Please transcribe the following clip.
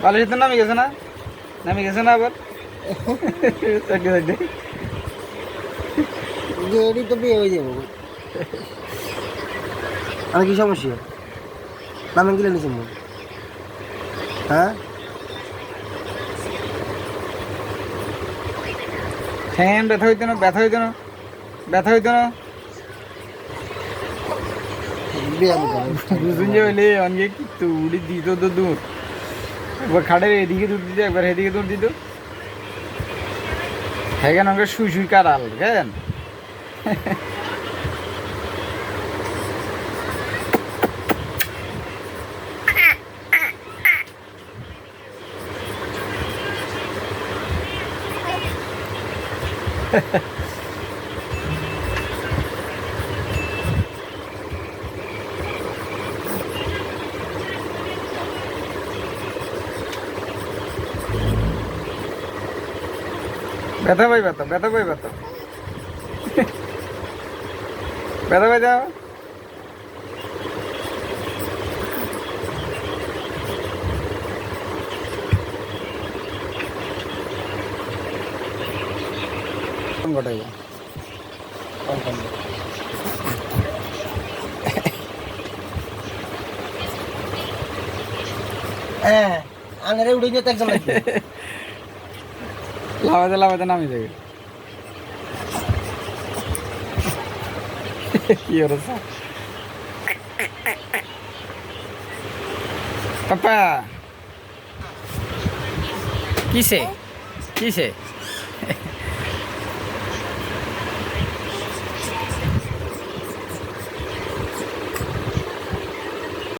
বালিশের তো নামে গেছে না? নামে গেছে না আবার? সাইডে সাইডে। এটি তো বিয়ে হয়ে যাবো। আমি কি সমস্যা নামে গেলে নিয়েছি মন? হ্যাঁ ঠ্যাং ব্যথা হইতো না, ব্যথা হইতো না, ব্যথা হইতো না। বিয়ে বুঝুন যে হইলে অনেক কিন্তু উড়ি দিত তো দূর, একবার খাটের এদিকে দূর দিত, একবার এদিকে দূর দিত। হ্যাঁ কেন আমাকে শুই শুই কাটাল কেন? ব্যথা পাই ব্যথা, ব্যথা পাই ব্যথা, ব্যথা পাই যাও। ঘটাইব হ্যাঁ আনারে উড়ে যেতে একজন লাগবে। লাভাতে লাভাতে নামি যাবে। কি অবস্থা পাপা? কিসে কিসে